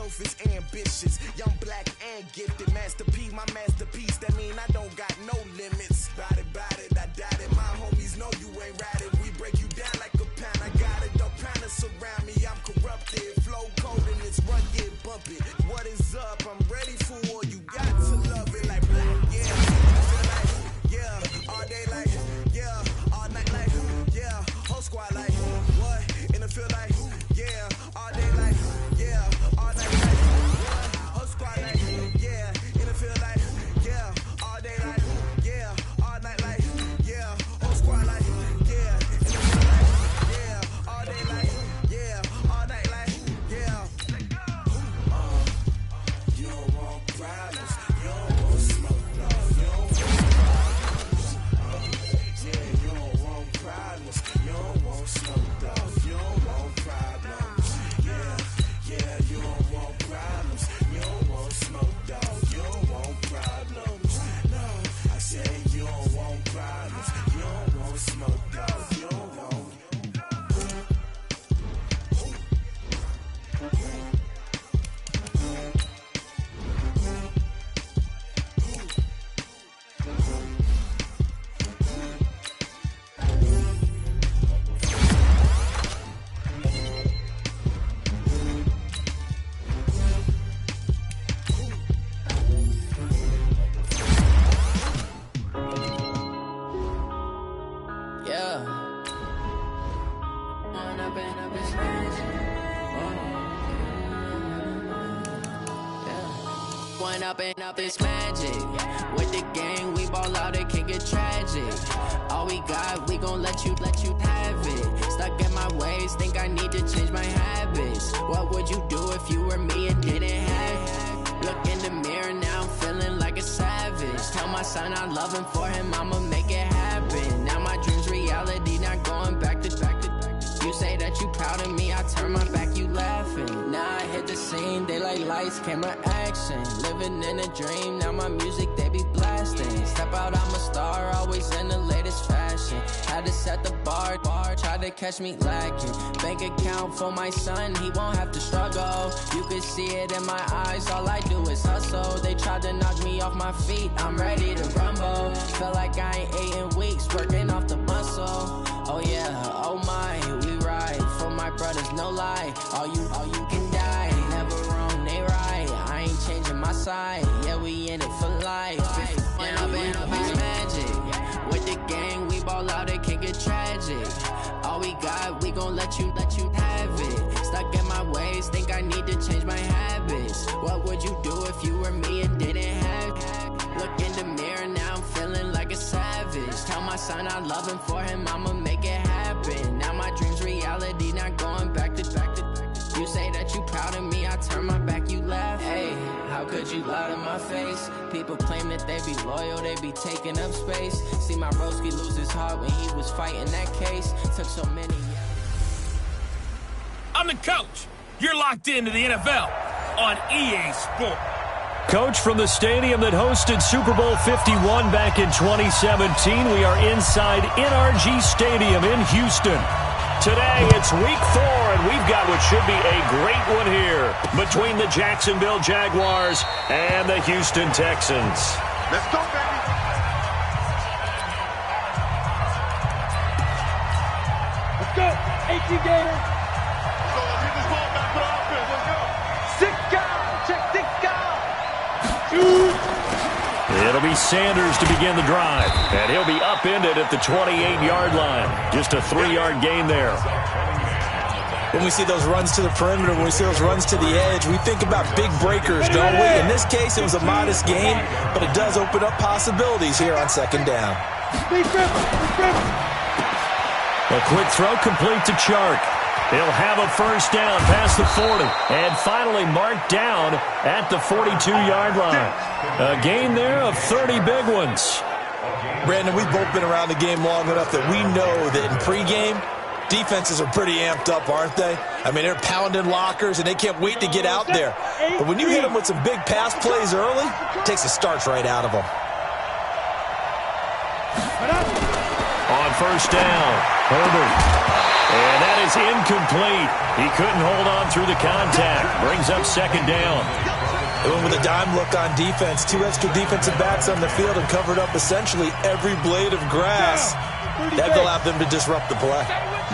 growth is ambitious. Young, black, and gifted. Master P, my masterpiece. That mean I don't got no limits. Bout it, I doubt it. My homies know you ain't ratted. We break you down like a pound. I got it, don't pound to surround me. I'm corrupted. Flow cold and it's rugged, bump it. What is up? I'm ready for war. You got to love it like black, yeah. Feel like, yeah. All day like, yeah. All night like, yeah. Whole squad like, what? In the field like, yeah. All day like, yeah. All night like, what? Whole squad like, yeah. In the field like, yeah. All day like, yeah. All night like, yeah. Whole squad like, yeah. In the field like, yeah. All day like, yeah. All night like, yeah. You don't want problems. You don't want smoke, no. You don't want problems. Yeah, you don't want problems. You don't want smoke, dog. You don't want problems. Yeah, you don't want problems. You don't want smoke, dog. You don't want problems. No, I said you don't want problems. You don't want smoke, dog. You don't want. Up is magic. With the gang, we ball out, it can get tragic. All we got, we gon' let you have it. Stuck in my ways, think I need to change my habits. What would you do if you were me and didn't have it? Look in the mirror, now I'm feeling like a savage. Tell my son I love him, for him I'ma make it happen. Now my dream's reality, not going back to. You say that you proud of me, I turn my back, you laughing. Now I hit the scene, they like lights, camera, action. Living in a dream, now my music, they be blasting. Step out, I'm a star, always in the latest fashion. Had to set the bar, try to catch me lacking. Bank account for my son, he won't have to struggle. You can see it in my eyes, all I do is hustle. They tried to knock me off my feet, I'm ready to rumble. Felt like I ain't ate in weeks, working off the muscle. Oh yeah, oh my, we ride for my brothers, no lie. All you can die, never wrong, they right. I ain't changing my side, yeah, we in it for life. When up is magic. With the gang, we ball out, it can get tragic. All we got, we gon' let you have it. Stuck in my ways, think I need to change my habits. What would you do if you were me and didn't have it? Look in the mirror, now I'm feeling like a savage. Tell my son I love him, for him I'ma make it happen. Now my dream's reality, not going back to. You say that you proud of me, I turn my back, you laugh. Hey, how could you lie to my face? People claim that they be loyal, they be taking up space. See my broski lose his heart when he was fighting that case. Took so many years. I'm the coach. You're locked into the NFL on EA Sports. Coach, from the stadium that hosted Super Bowl 51 back in 2017, we are inside NRG Stadium in Houston. Today, it's week 4, and we've got what should be a great one here between the Jacksonville Jaguars and the Houston Texans. Let's go, baby. Let's go. 18 Gator. Let's go. Let's get this ball back for the offense. Let's go. 6 guys. Check 6 guys. It'll be Sanders to begin the drive, and he'll be upended at the 28-yard line. Just a 3-yard gain there. When we see those runs to the perimeter, when we see those runs to the edge, we think about big breakers, don't we? In this case, it was a modest gain, but it does open up possibilities here on second down. A quick throw complete to Chark. He'll have a first down past the 40, and finally marked down at the 42-yard line. A gain there of 30 big ones. Brandon, we've both been around the game long enough that we know that in pregame, defenses are pretty amped up, aren't they? I mean, they're pounding lockers, and they can't wait to get out there. But when you hit them with some big pass plays early, it takes the starch right out of them. On first down, Herbert. And that is incomplete. He couldn't hold on through the contact. Brings up second down. They went with a dime look on defense. 2 extra defensive backs on the field and covered up essentially every blade of grass. That allowed them to disrupt the play.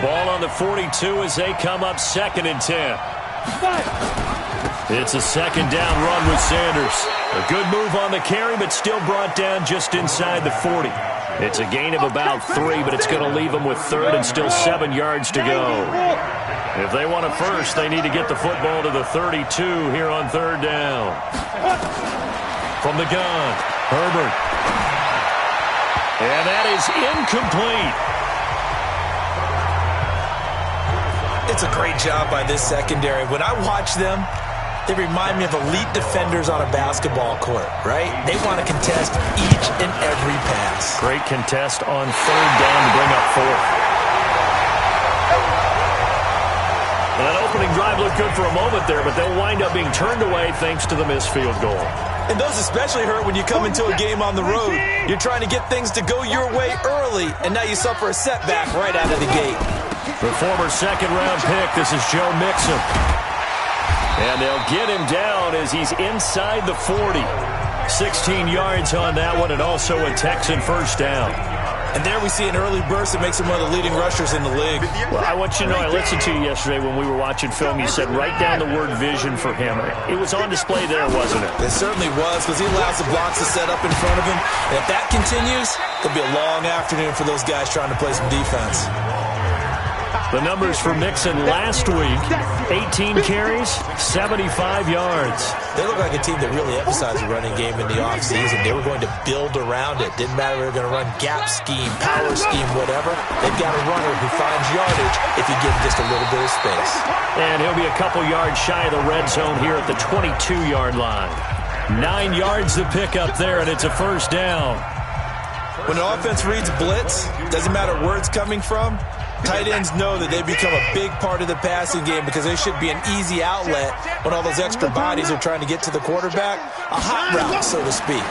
Ball on the 42 as they come up 2nd and 10. It's a second down run with Sanders. A good move on the carry, but still brought down just inside the 40. It's a gain of about 3, but it's going to leave them with 3rd and still 7 yards to go. If they want a first, they need to get the football to the 32 here on 3rd down. From the gun, Herbert. And that is incomplete. It's a great job by this secondary. When I watch them, they remind me of elite defenders on a basketball court, right? They want to contest each and every pass. Great contest on 3rd down to bring up 4th. Well, that opening drive looked good for a moment there, but they'll wind up being turned away thanks to the missed field goal. And those especially hurt when you come into a game on the road. You're trying to get things to go your way early, and now you suffer a setback right out of the gate. The former 2nd-round pick, this is Joe Mixon. And they'll get him down as he's inside the 40. 16 yards on that one, and also a Texan first down. And there we see an early burst that makes him one of the leading rushers in the league. Well, I want you to know, I listened to you yesterday when we were watching film. You said write down the word vision for him. It was on display there, wasn't it? It certainly was, because he allows the blocks to set up in front of him. And if that continues, it'll be a long afternoon for those guys trying to play some defense. The numbers for Mixon last week, 18 carries, 75 yards. They look like a team that really emphasized the running game in the offseason. They were going to build around it. Didn't matter if they were going to run gap scheme, power scheme, whatever. They've got a runner who finds yardage if you give him just a little bit of space. And he'll be a couple yards shy of the red zone here at the 22-yard line. 9 yards to pick up there, and it's a first down. When an offense reads blitz, doesn't matter where it's coming from, tight ends know that they become a big part of the passing game because they should be an easy outlet when all those extra bodies are trying to get to the quarterback. A hot route, so to speak.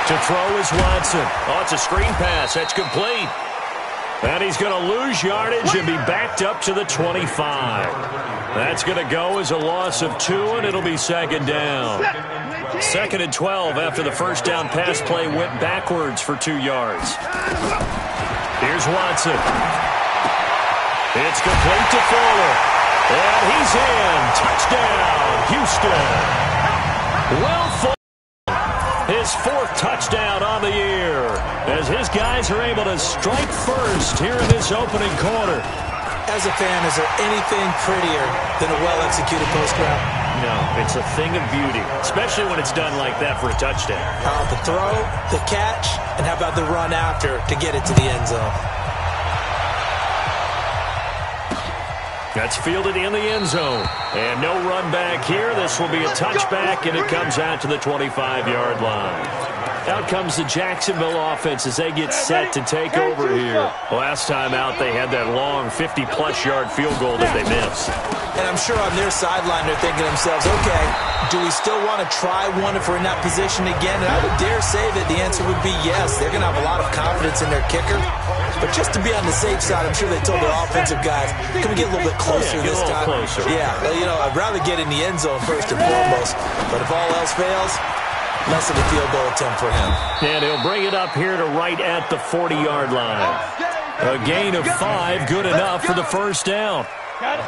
To throw is Watson. Oh, it's a screen pass. That's complete. And he's going to lose yardage and be backed up to the 25. That's going to go as a loss of 2, and it'll be second down. 2nd and 12 after the first down pass play went backwards for 2 yards. Here's Watson. It's complete to Fuller. And he's in. Touchdown, Houston. Will Fuller, his 4th touchdown on the year, as his guys are able to strike first here in this opening quarter. As a fan, is there anything prettier than a well-executed post route? No, it's a thing of beauty, especially when it's done like that for a touchdown. How about the throw, the catch, and how about the run after to get it to the end zone? That's fielded in the end zone. And no run back here. This will be a touchback, and it comes out to the 25-yard line. Out comes the Jacksonville offense as they get set to take over here. Last time out, they had that long 50-plus yard field goal that they missed. And I'm sure on their sideline they're thinking to themselves, okay, do we still want to try one if we're in that position again? And I would dare say that the answer would be yes. They're going to have a lot of confidence in their kicker. But just to be on the safe side, I'm sure they told their offensive guys, can we get a little bit closer this time? Closer. Yeah, well, you know, I'd rather get in the end zone first and foremost. But if all else fails, less of a field goal attempt for him. And he'll bring it up here to right at the 40-yard line. A gain of 5, good enough for the first down. Got it.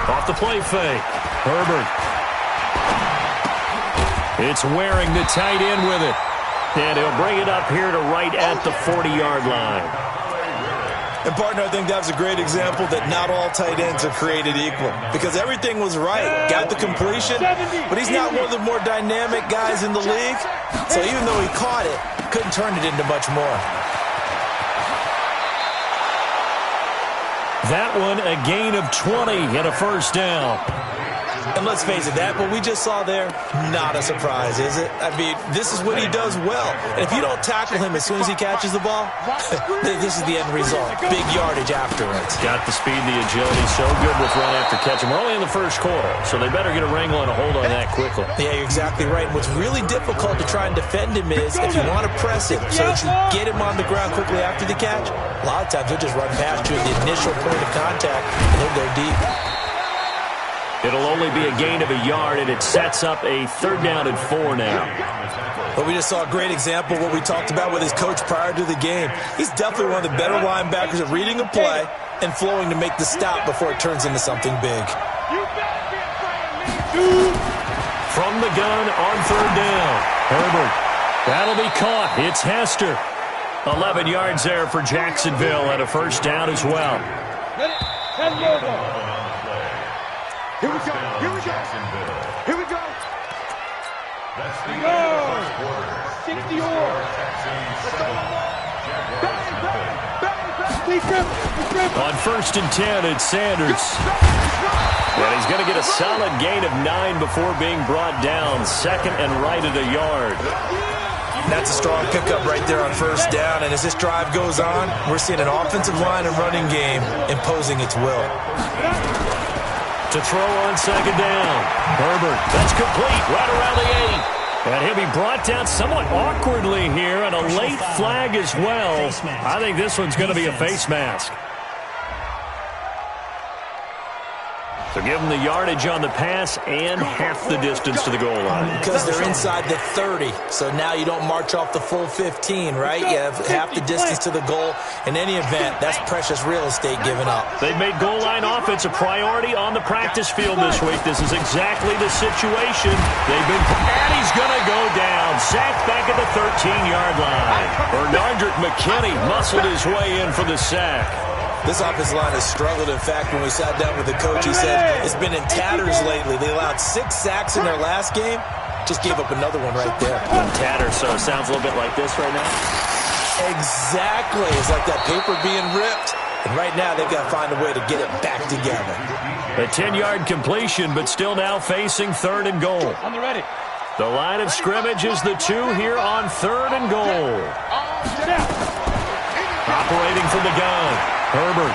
Off the play fake. Herbert. It's Waring, the tight end, with it. And he'll bring it up here to right at the 40-yard line. And, partner, I think that was a great example that not all tight ends are created equal. Because everything was right. Got the completion, but he's not one of the more dynamic guys in the league. So even though he caught it, couldn't turn it into much more. That one, a gain of 20 and a first down. And let's face it, that what we just saw there, not a surprise, is it? I mean, this is what he does well. And if you don't tackle him as soon as he catches the ball, this is the end result. Big yardage afterwards. Got the speed and the agility, so good with run after catch. And we're only in the first quarter, so they better get a wrangle and a hold on that quickly. Yeah, you're exactly right. What's really difficult to try and defend him is if you want to press him so that you get him on the ground quickly after the catch, a lot of times he'll just run past you at the initial point of contact, and he'll go deep. It'll only be a gain of a yard, and it sets up a 3rd down and 4 now. But we just saw a great example of what we talked about with his coach prior to the game. He's definitely one of the better linebackers at reading a play and flowing to make the stop before it turns into something big. From the gun on 3rd down. Herbert. That'll be caught. It's Hester. 11 yards there for Jacksonville and a 1st down as well. Here we go. Here we go. Here we go. Let's go. 60 or. On 1st and 10, it's Sanders. And he's going to get a solid gain of 9 before being brought down. 2nd and right at a yard. That's a strong pickup right there on 1st down. And as this drive goes on, we're seeing an offensive line and running game imposing its will. To throw on 2nd down. Herbert, that's complete right around the 8. And he'll be brought down somewhat awkwardly here, and a late flag as well. I think this one's going to be a face mask. So give them the yardage on the pass and half the distance to the goal line. Because they're inside the 30, so now you don't march off the full 15, right? You have half the distance to the goal. In any event, that's precious real estate given up. They've made goal line offense a priority on the practice field this week. This is exactly the situation. And he's going to go down. Sacked back at the 13-yard line. Bernardrick McKinney muscled his way in for the sack. This offensive line has struggled. In fact, when we sat down with the coach, he said it's been in tatters lately. They allowed 6 sacks in their last game. Just gave up another one right there. In tatters, so it sounds a little bit like this right now? Exactly. It's like that paper being ripped. And right now, they've got to find a way to get it back together. A 10-yard completion, but still now facing 3rd and goal. On the ready. The line of scrimmage is the 2 here on 3rd and goal. Operating from the gun. Herbert.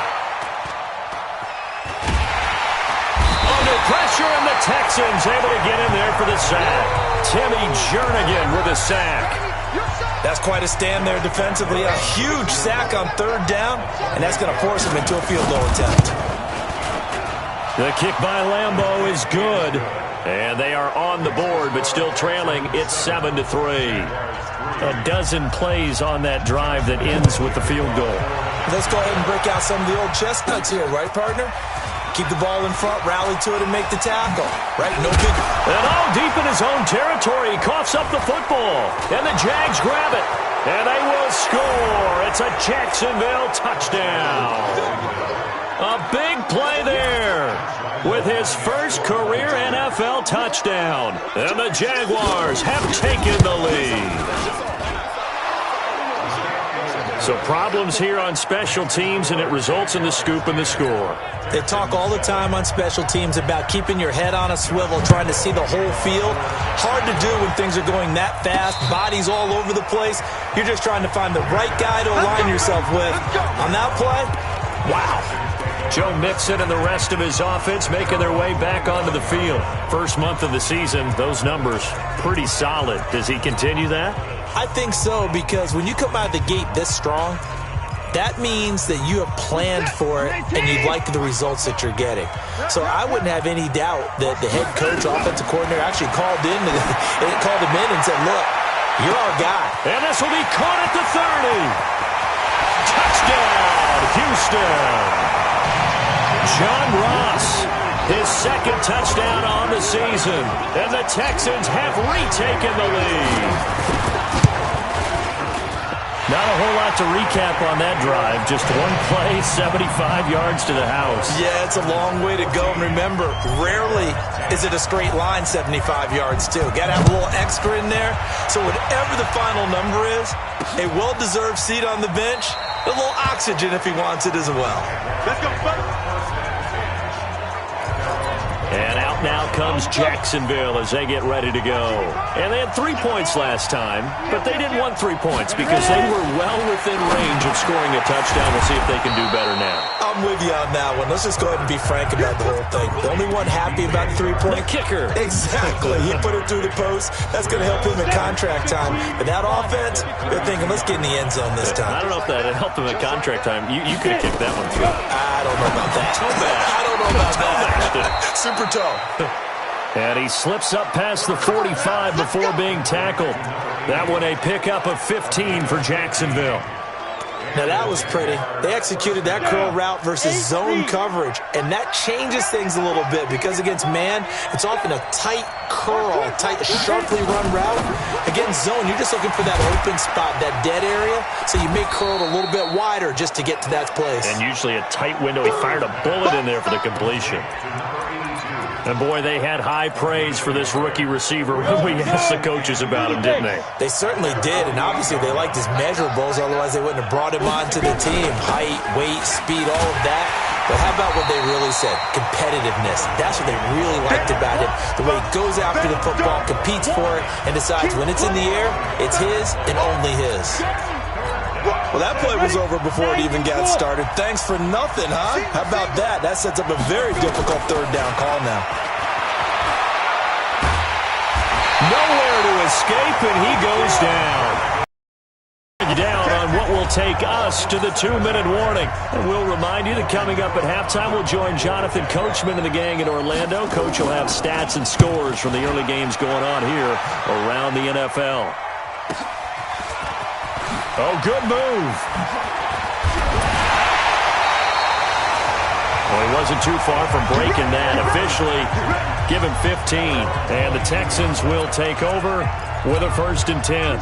Under pressure, and the Texans able to get in there for the sack. Timmy Jernigan with a sack. That's quite a stand there defensively. A huge sack on 3rd down, and that's going to force him into a field goal attempt. The kick by Lambeau is good, and they are on the board, but still trailing. It's 7-3. A dozen plays on that drive that ends with the field goal. Let's go ahead and break out some of the old chestnuts here, right, partner? Keep the ball in front, rally to it, and make the tackle. Right? No big... And all deep in his own territory, he coughs up the football. And the Jags grab it. And they will score. It's a Jacksonville touchdown. A big play there with his first career NFL touchdown. And the Jaguars have taken the lead. So problems here on special teams, and it results in the scoop and the score. They talk all the time on special teams about keeping your head on a swivel, trying to see the whole field. Hard to do when things are going that fast, bodies all over the place. You're just trying to find the right guy to align yourself with. On that play, wow. Joe Mixon and the rest of his offense making their way back onto the field. First month of the season, those numbers pretty solid. Does he continue that? I think so, because when you come out of the gate this strong, that means that you have planned for it and you like the results that you're getting. So I wouldn't have any doubt that the head coach, offensive coordinator, actually called him in and said, look, you're our guy. And this will be caught at the 30. Touchdown, Houston. John Ross, his 2nd touchdown on the season. And the Texans have retaken the lead. Not a whole lot to recap on that drive. Just one play, 75 yards to the house. Yeah, it's a long way to go. And remember, rarely is it a straight line 75 yards, too. Got to have a little extra in there. So whatever the final number is, a well-deserved seat on the bench, a little oxygen if he wants it as well. Let's go, And out now comes Jacksonville as they get ready to go. And they had 3 points last time, but they didn't want 3 points because they were well within range of scoring a touchdown. We'll see if they can do better now. I'm with you on that one. Let's just go ahead and be frank about the whole thing. The only one happy about the 3-point? The kicker. Exactly. He put it through the post. That's going to help him in contract time. But that offense, they're thinking, let's get in the end zone this time. I don't know if that helped him in contract time. You could have kicked that one through. I don't know about that. I don't know about that. Super toe. And he slips up past the 45 before being tackled. That one a pickup of 15 for Jacksonville. Now, that was pretty. They executed that curl route versus zone coverage, and that changes things a little bit because against man, it's often a tight curl, tight, sharply run route. Against zone, you're just looking for that open spot, that dead area, so you make curl a little bit wider just to get to that place. And usually a tight window. He fired a bullet in there for the completion. And, boy, they had high praise for this rookie receiver when we asked the coaches about him, didn't they? They certainly did, and obviously they liked his measurables, otherwise they wouldn't have brought him onto the team. Height, weight, speed, all of that. But how about what they really said? Competitiveness. That's what they really liked about him. The way he goes after the football, competes for it, and decides when it's in the air, it's his and only his. Well, that play was over before it even got started. Thanks for nothing, huh? How about that? That sets up a very difficult third down call now. Nowhere to escape, and he goes down. Down on what will take us to the 2-minute warning. And we'll remind you that coming up at halftime, we'll join Jonathan Coachman and the gang in Orlando. Coach will have stats and scores from the early games going on here around the NFL. Oh, good move. Well, he wasn't too far from breaking that. Officially, give him 15. And the Texans will take over with a 1st and 10.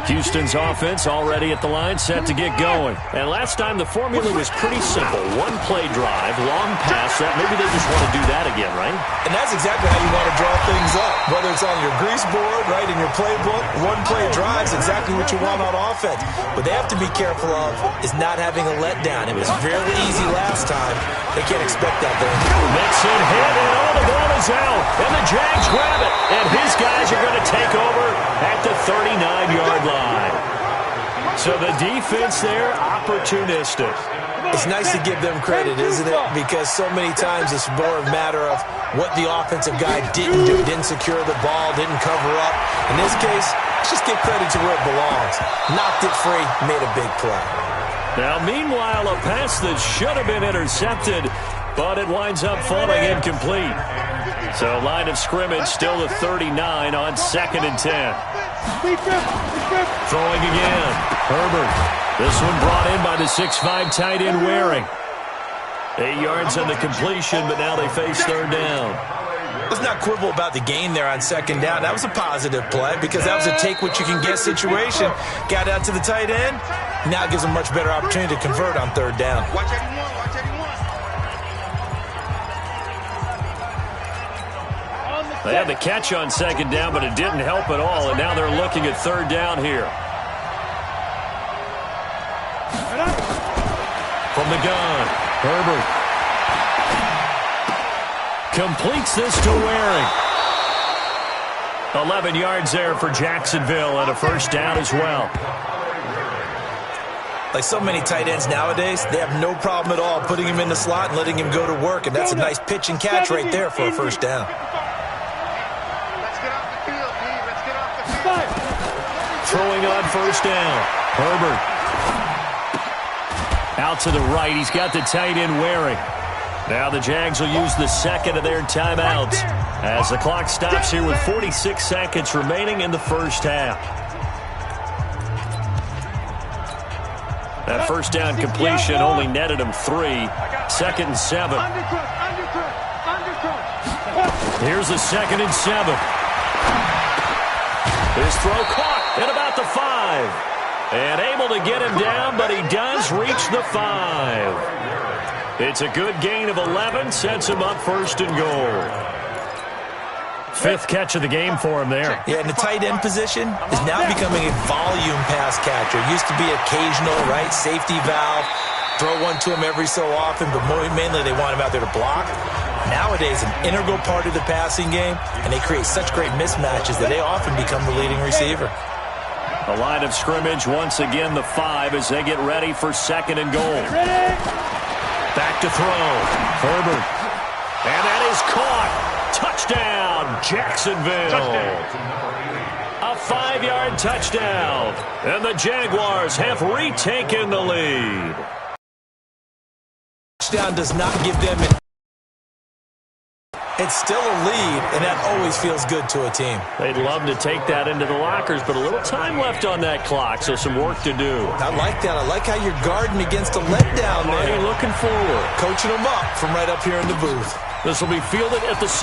Houston's offense already at the line, set to get going. And last time the formula was pretty simple. 1-play drive, long pass. That maybe they just want to do that again, right? And that's exactly how you want to draw things up. Whether it's on your grease board, right, in your playbook, 1-play drive is exactly what you want on offense. What they have to be careful of is not having a letdown. It was fairly easy last time. They can't expect that there. Mixon hit, and all the ball is out. And the Jags grab it. And his guys are going to take over at the 39-yard line. So the defense there, opportunistic. It's nice to give them credit, isn't it? Because so many times it's more a matter of what the offensive guy didn't do. Didn't secure the ball, didn't cover up. In this case, let's just give credit to where it belongs. Knocked it free, made a big play. Now, meanwhile, a pass that should have been intercepted, but it winds up falling incomplete. So line of scrimmage still at 39 on 2nd and 10. Throwing again. Herbert. This one brought in by the 6'5" tight end Waring. 8 yards on the completion, but now they face 3rd down. Let's not quibble about the gain there on 2nd down. That was a positive play because that was a take-what-you-can-get situation. Got out to the tight end. Now it gives them a much better opportunity to convert on 3rd down. They had the catch on 2nd down, but it didn't help at all, and now they're looking at 3rd down here. From the gun, Herbert completes this to Waring. 11 yards there for Jacksonville and a 1st down as well. Like so many tight ends nowadays, they have no problem at all putting him in the slot and letting him go to work, and that's a nice pitch and catch right there for a 1st down. Throwing on 1st down. Herbert. Out to the right. He's got the tight end Waring. Now the Jags will use the 2nd of their timeouts as the clock stops here with 46 seconds remaining in the 1st half. That 1st down completion only netted him 3. 2nd and 7. Here's the 2nd and 7. His throw caught at about the 5. And able to get him down, but he does reach the 5. It's a good gain of 11, sets him up 1st and goal. 5th catch of the game for him there. Yeah, and the tight end position is now becoming a volume pass catcher. Used to be occasional, right, safety valve. Throw one to him every so often, but mainly they want him out there to block. Nowadays, an integral part of the passing game, and they create such great mismatches that they often become the leading receiver. The line of scrimmage, once again, the 5 as they get ready for 2nd and goal. Back to throw. Herbert. And that is caught. Touchdown, Jacksonville. A 5-yard touchdown. And the Jaguars have retaken the lead. Touchdown does not give them an... It's still a lead, and that always feels good to a team. They'd love to take that into the lockers, but a little time left on that clock, so some work to do. I like that. I like how you're guarding against a letdown there. Already looking forward. Coaching them up from right up here in the booth. This will be fielded at the 6.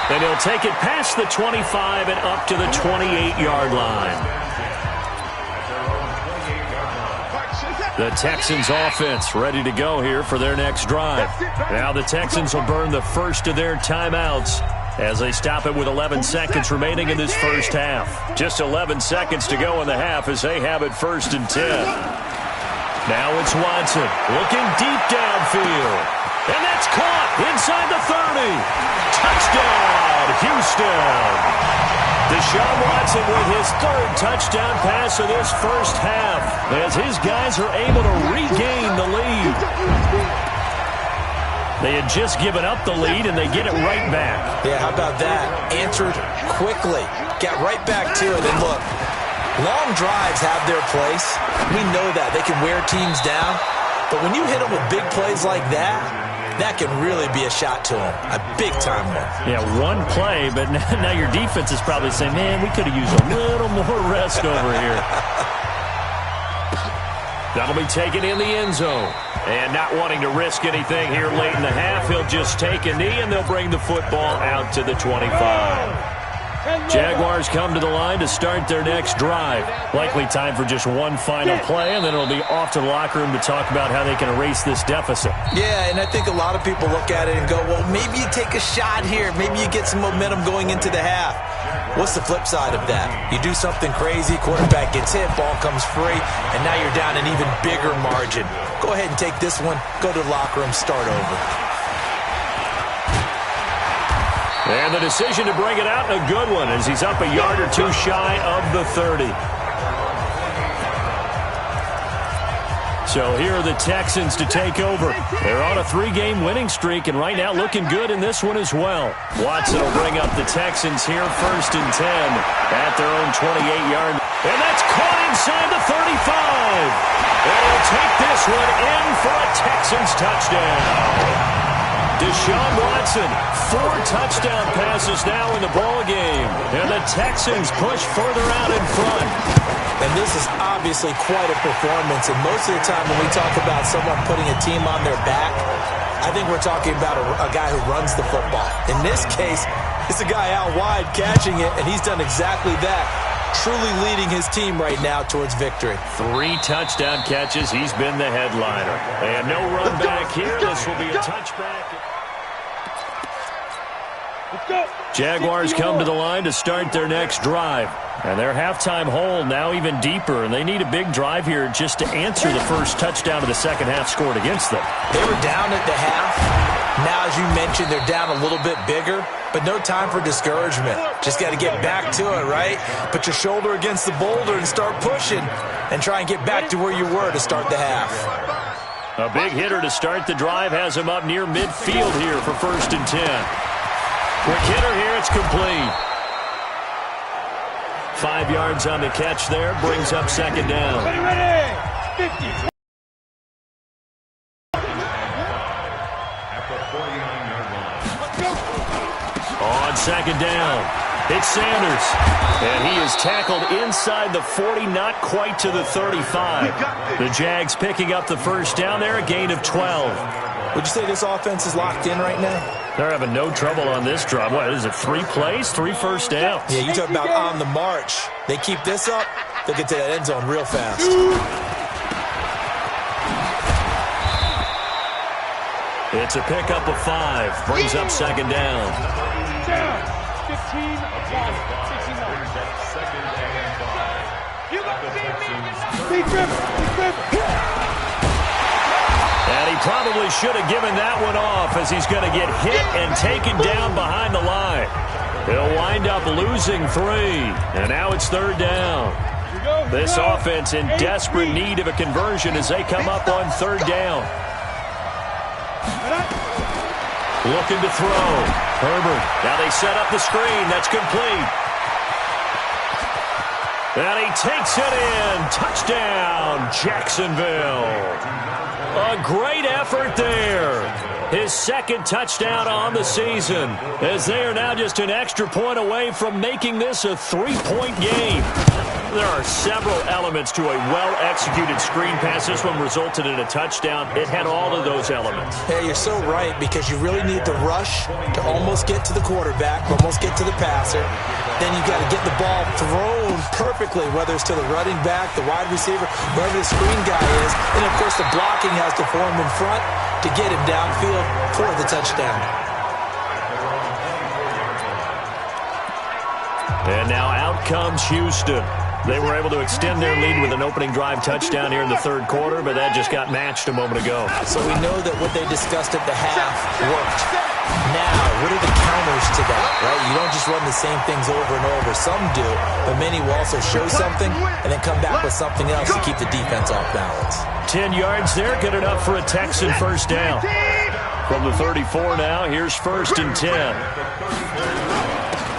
And he'll take it past the 25 and up to the 28-yard line. The Texans offense ready to go here for their next drive. Now the Texans will burn the first of their timeouts as they stop it with 11 seconds remaining in this first half. Just 11 seconds to go in the half as they have it 1st and 10. Now it's Watson looking deep downfield. And that's caught inside the 30. Touchdown, Houston. Deshaun Watson with his 3rd touchdown pass of this first half as his guys are able to regain the lead. They had just given up the lead, and they get it right back. Yeah, how about that? Answered quickly. Got right back to it. And look, long drives have their place. We know that. They can wear teams down. But when you hit them with big plays like that, that can really be a shot to them. A big-time one. Yeah, one play, but now your defense is probably saying, man, we could have used a little more rest over here. That'll be taken in the end zone. And not wanting to risk anything here late in the half, he'll just take a knee, and they'll bring the football out to the 25. Jaguars come to the line to start their next drive. Likely time for just one final play, and then it'll be off to the locker room to talk about how they can erase this deficit. Yeah, and I think a lot of people look at it and go, well, maybe you take a shot here. Maybe you get some momentum going into the half. What's the flip side of that? You do something crazy, quarterback gets hit, ball comes free, and now you're down an even bigger margin. Go ahead and take this one, go to the locker room, start over. And the decision to bring it out, a good one, as he's up a yard or two shy of the 30. So here are the Texans to take over. They're on a 3-game winning streak, and right now looking good in this one as well. Watson will bring up the Texans here 1st and 10 at their own 28-yard. And that's caught inside the 35. And he'll take this one in for a Texans touchdown. Deshaun Watson, 4 touchdown passes now in the ballgame. And the Texans push further out in front. And this is obviously quite a performance. And most of the time when we talk about someone putting a team on their back, I think we're talking about a guy who runs the football. In this case, it's a guy out wide catching it, and he's done exactly that. Truly leading his team right now towards victory. 3 touchdown catches. He's been the headliner. And no run back here. This will be a touchback. Jaguars come to the line to start their next drive. And their halftime hole now even deeper. And they need a big drive here just to answer the first touchdown of the second half scored against them. They were down at the half. Now, as you mentioned, they're down a little bit bigger. But no time for discouragement. Just got to get back to it, right? Put your shoulder against the boulder and start pushing. And try and get back to where you were to start the half. A big hitter to start the drive has him up near midfield here for 1st and 10. Quick hitter here, it's complete. 5 yards on the catch there, brings up 2nd down. Ready, 50. On 2nd down, it's Sanders. And he is tackled inside the 40, not quite to the 35. The Jags picking up the first down there, a gain of 12. Would you say this offense is locked in right now? They're having no trouble on this drive. What is it, 3 plays, 3 first downs? Yeah, you talk about on the march. They keep this up, they'll get to that end zone real fast. It's a pickup of 5. Brings up 2nd down. 15 apart. 16 And he probably should have given that one off as he's going to get hit and taken down behind the line. He'll wind up losing 3, and now it's 3rd down. This offense in desperate need of a conversion as they come up on 3rd down. Looking to throw. Herbert. Now they set up the screen. That's complete. And he takes it in. Touchdown, Jacksonville. A great effort there. His 2nd touchdown on the season, as they are now just an extra point away from making this a 3-point game. There are several elements to a well-executed screen pass. This one resulted in a touchdown. It had all of those elements. Hey, you're so right, because you really need the rush to almost get to the quarterback, almost get to the passer. Then you got to get the ball thrown perfectly, whether it's to the running back, the wide receiver, wherever the screen guy is. And, of course, the blocking has to form in front to get him downfield for the touchdown. And now out comes Houston. They were able to extend their lead with an opening drive touchdown here in the 3rd quarter, but that just got matched a moment ago. So we know that what they discussed at the half worked. Now, what are the counters to that, right? You don't just run the same things over and over. Some do, but many will also show something and then come back with something else to keep the defense off balance. 10 yards there, good enough for a Texan 1st down. From the 34 now, here's 1st and 10.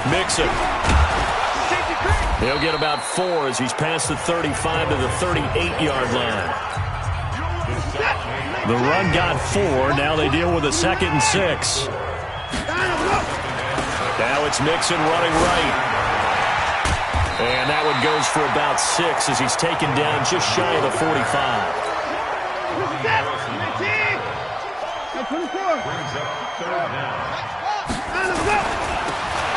Mixon. He'll get about 4 as he's past the 35 to the 38-yard line. The run got 4. Now they deal with a 2nd and 6. Now it's Mixon running right. And that one goes for about 6 as he's taken down just shy of the 45.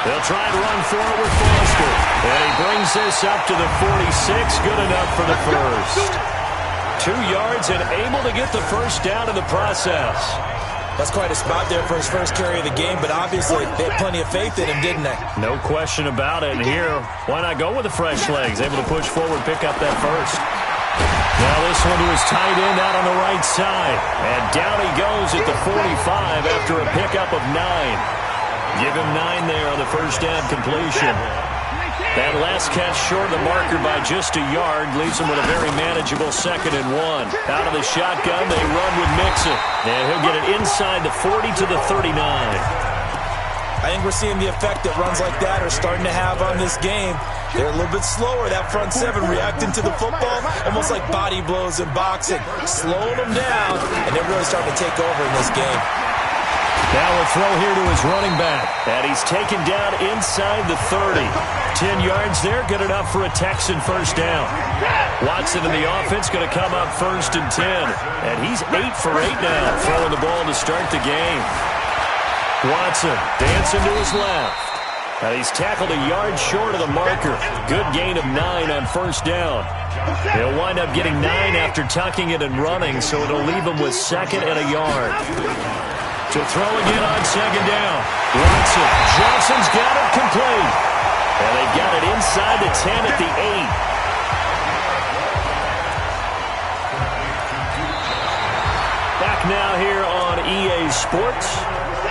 They'll try and run for it with Foster. And he brings this up to the 46. Good enough for the 1st. 2 yards and able to get the 1st down in the process. That's quite a spot there for his first carry of the game, but obviously they had plenty of faith in him, didn't they? No question about it. And here, why not go with the fresh legs? Able to push forward, pick up that 1st. Now this one to his tight end out on the right side. And down he goes at the 45 after a pickup of 9. Give him 9 there on the 1st down completion. That last catch short of the marker by just a yard leaves him with a very manageable 2nd and 1. Out of the shotgun, they run with Mixon. And he'll get it inside the 40 to the 39. I think we're seeing the effect that runs like that are starting to have on this game. They're a little bit slower, that front 7 reacting to the football, almost like body blows in boxing. Slowing them down, and they're really starting to take over in this game. Now a throw here to his running back. And he's taken down inside the 30. 10 yards there, good enough for a Texan 1st down. Watson in the offense going to come up 1st and 10. And he's 8 for 8 now, throwing the ball to start the game. Watson dancing to his left. And he's tackled a yard short of the marker. Good gain of 9 on 1st down. He'll wind up getting 9 after tucking it and running, so it'll leave him with 2nd and a yard. To throw again on 2nd down. Watson. Johnson's got it complete. And they got it inside the 10 at the 8. Back now here on EA Sports.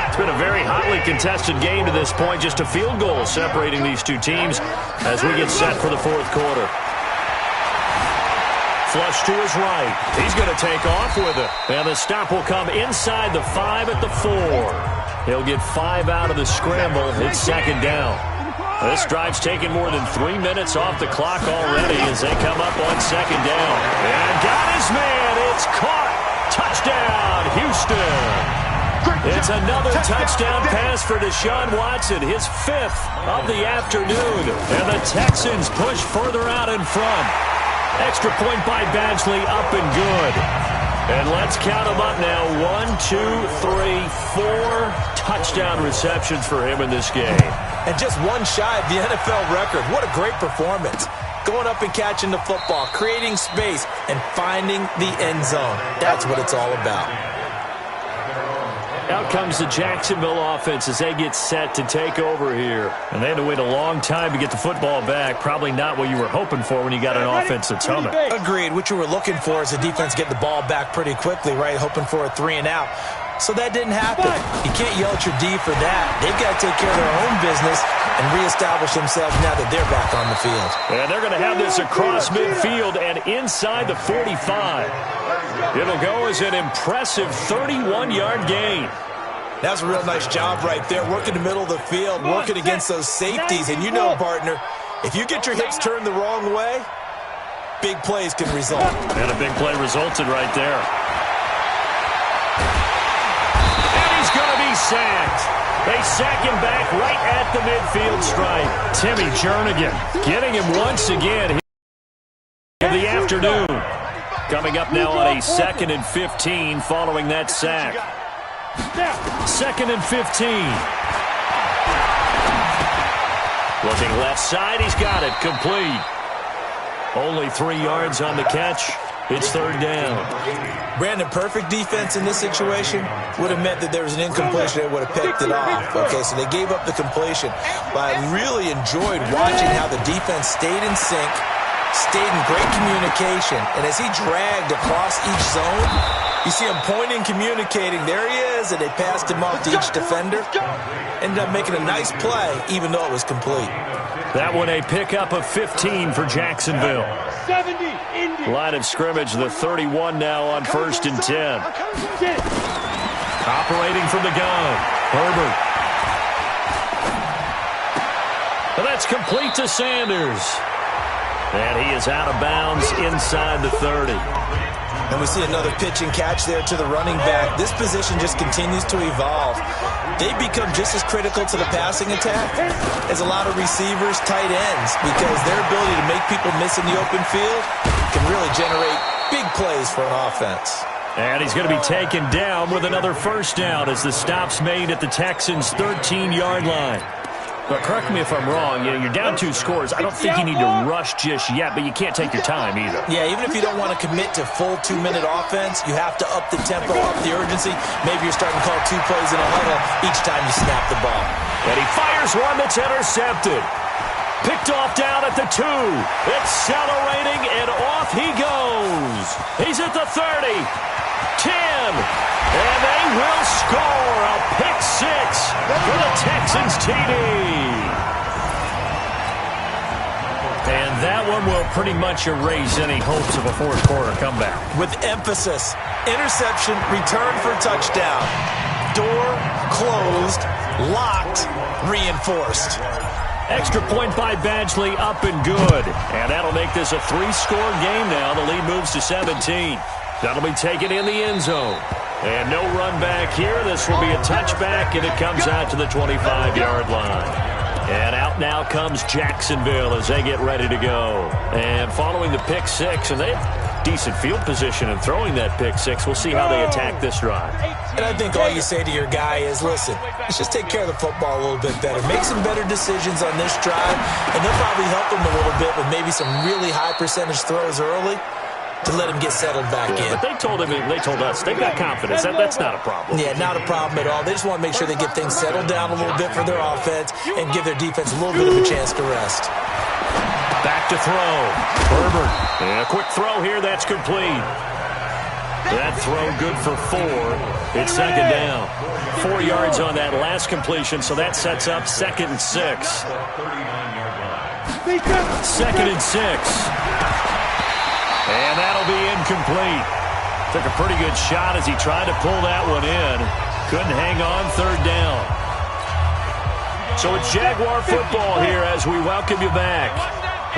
It's been a very hotly contested game to this point. Just a field goal separating these two teams as we get set for the 4th quarter. Flush to his right. He's going to take off with it. And the stop will come inside the 5 at the 4. He'll get 5 out of the scramble. It's 2nd down. This drive's taken more than 3 minutes off the clock already as they come up on 2nd down. And got his man. It's caught. Touchdown, Houston. It's another touchdown pass for Deshaun Watson, his 5th of the afternoon. And the Texans push further out in front. Extra point by Badgley, up and good. And let's count them up now. 1, 2, 3, 4 touchdown receptions for him in this game. And just one shy of the NFL record. What a great performance. Going up and catching the football, creating space, and finding the end zone. That's what it's all about. Out comes the Jacksonville offense as they get set to take over here. And they had to wait a long time to get the football back. Probably not what you were hoping for when you got an offense that's humming. Agreed. What you were looking for is the defense get the ball back pretty quickly, right? Hoping for a 3-and-out. So that didn't happen. You can't yell at your D for that. They've got to take care of their own business and reestablish themselves now that they're back on the field. And they're going to have this across midfield and inside the 45. It'll go as an impressive 31-yard gain. That's a real nice job right there, working the middle of the field, working against those safeties. And you know, partner, if you get your hips turned the wrong way, big plays can result. And a big play resulted right there. And he's going to be sacked. They sack him back right at the midfield stripe. Timmy Jernigan getting him once again in the afternoon. Coming up now on a 2nd and 15 following that sack. 2nd and 15. Looking left side, he's got it, complete. Only 3 yards on the catch. It's 3rd down. Brandon, perfect defense in this situation would have meant that there was an incompletion. They would have picked it off. Okay, so they gave up the completion. But I really enjoyed watching how the defense stayed in sync, stayed in great communication, and as he dragged across each zone, you see him pointing, communicating. There he is, and they passed him off to each defender. Ended up making a nice play, even though it was complete. That one a pickup of 15 for Jacksonville. Line of scrimmage, the 31 now on 1st and 10. Operating from the gun, Herbert. And that's complete to Sanders. And he is out of bounds inside the 30. And we see another pitch and catch there to the running back. This position just continues to evolve. They become just as critical to the passing attack as a lot of receivers, tight ends, because their ability to make people miss in the open field can really generate big plays for an offense. And he's going to be taken down with another 1st down as the stop's made at the Texans' 13-yard line. But correct me if I'm wrong, you're down 2 scores. I don't think you need to rush just yet, but you can't take your time either. Yeah, even if you don't want to commit to full 2-minute offense, you have to up the tempo, up the urgency. Maybe you're starting to call 2 plays in a huddle each time you snap the ball. And he fires one that's intercepted. Picked off down at the 2. Accelerating, and off he goes. He's at the 30. 10. And they will score a pick 6 for the Texans TD. And that one will pretty much erase any hopes of a 4th quarter comeback. With emphasis, interception, return for touchdown. Door closed, locked, reinforced. Extra point by Badgley, up and good. And that'll make this a 3-score game now. The lead moves to 17. That'll be taken in the end zone. And no run back here. This will be a touchback, and it comes out to the 25-yard line. And out now comes Jacksonville as they get ready to go. And following the pick 6, and they have decent field position in throwing that pick 6. We'll see how they attack this drive. And I think all you say to your guy is, listen, let's just take care of the football a little bit better. Make some better decisions on this drive, and they'll probably help him a little bit with maybe some really high-percentage throws early to let him get settled back in. But they told us they've got confidence. That's not a problem. Yeah, not a problem at all. They just want to make sure they get things settled down a little bit for their offense and give their defense a little bit of a chance to rest. Back to throw. Herbert. And a quick throw here. That's complete. That throw good for 4. It's 2nd down. 4 yards on that last completion, so that sets up 2nd and 6. 2nd and 6. And that'll be incomplete. Took a pretty good shot as he tried to pull that one in. Couldn't hang on, 3rd down. So it's Jaguar football here as we welcome you back.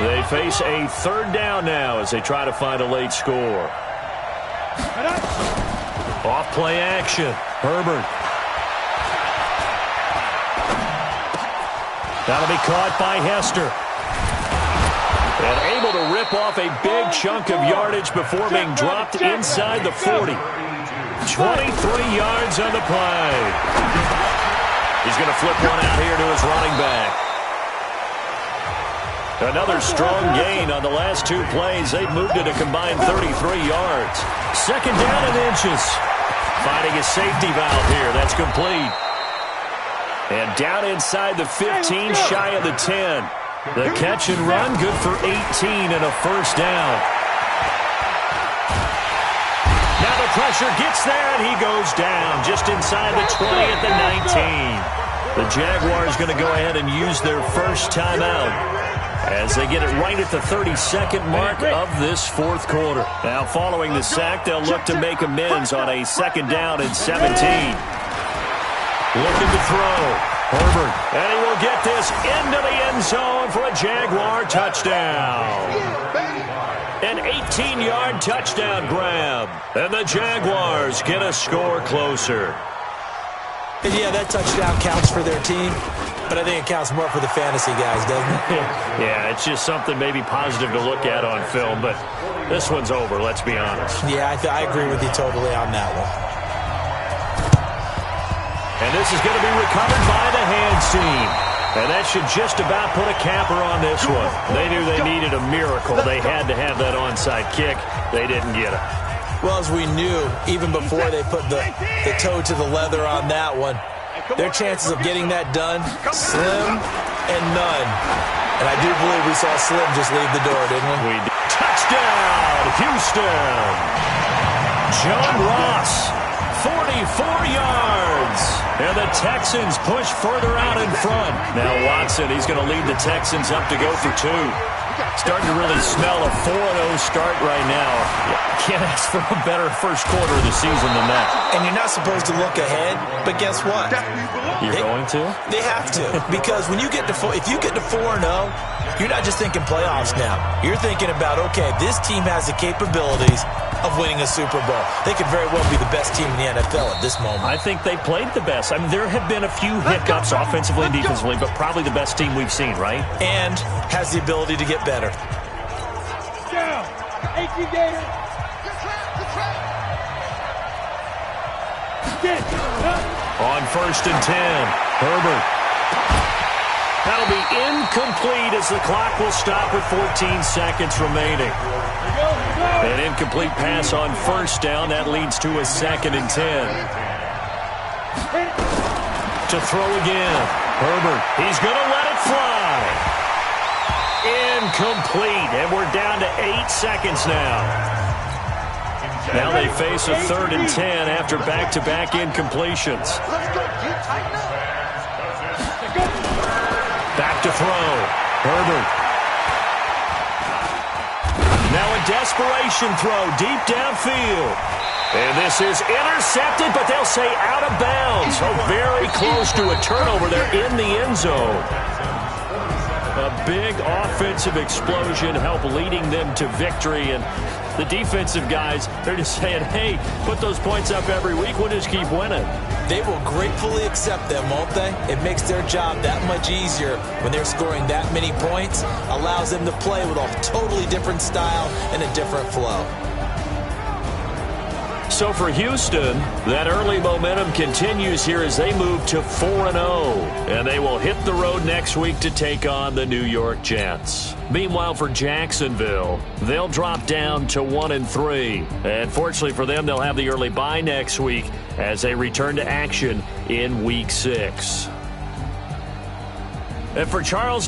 They face a 3rd down now as they try to find a late score. Off play action. Herbert. That'll be caught by Hester. And able to rip off a big chunk of yardage before being dropped inside the 40. 23 yards on the play. He's going to flip one out here to his running back. Another strong gain on the last 2 plays. They've moved it a combined 33 yards. 2nd down and inches. Finding a safety valve here. That's complete. And down inside the 15, shy of the 10. The catch and run, good for 18 and a first down. Now the pressure gets there, and he goes down just inside the 20 at the 19. The Jaguars going to go ahead and use their first timeout as they get it right at the 32nd mark of this fourth quarter. Now following the sack, they'll look to make amends on a second down and 17. Looking to throw. Herbert, and he will get this into the end zone for a Jaguar touchdown. An 18-yard touchdown grab, and the Jaguars get a score closer. And yeah, that touchdown counts for their team, but I think it counts more for the fantasy guys, doesn't it? Yeah, it's just something maybe positive to look at on film, but this one's over, let's be honest. Yeah, I agree with you totally on that one. And this is going to be recovered by the hands team. And that should just about put a capper on this one. They knew they needed a miracle. They had to have that onside kick. They didn't get it. Well, as we knew, even before they put the toe to the leather on that one, their chances of getting that done, slim and none. And I do believe we saw Slim just leave the door, didn't we? We did. Touchdown, Houston. John Ross. 44 yards. And the Texans push further out in front. Now Watson, he's going to lead the Texans up to go for 2. Starting to really smell a 4-0 start right now. Can't ask for a better first quarter of the season than that. And you're not supposed to look ahead, but guess what? You're going to? They have to. Because when you get to if you get to 4-0, you're not just thinking playoffs now. You're thinking about, okay, this team has the capabilities of winning a Super Bowl. They could very well be the best team in the NFL at this moment. I think they played the best. I mean, there have been a few hiccups offensively and defensively, but probably the best team we've seen, right? And has the ability to get better. Down. 18 Gators. On 1st and 10, Herbert. That'll be incomplete as the clock will stop with 14 seconds remaining. An incomplete pass on first down. That leads to a 2nd and 10. To throw again. Herbert, he's going to let it fly. Incomplete. And we're down to 8 seconds now. Now they face a 3rd and 10 after back-to-back incompletions. Back to throw. Herbert. Now a desperation throw deep downfield. And this is intercepted, but they'll say out of bounds. So very close to a turnover there in the end zone. A big offensive explosion helped leading them to victory. And the defensive guys, they're just saying, hey, put those points up every week. We'll just keep winning. They will gratefully accept them, won't they? It makes their job that much easier when they're scoring that many points. Allows them to play with a totally different style and a different flow. So for Houston, that early momentum continues here as they move to 4-0. And they will hit the road next week to take on the New York Jets. Meanwhile, for Jacksonville, they'll drop down to 1-3. And fortunately for them, they'll have the early bye next week as they return to action in Week 6. And for Charles...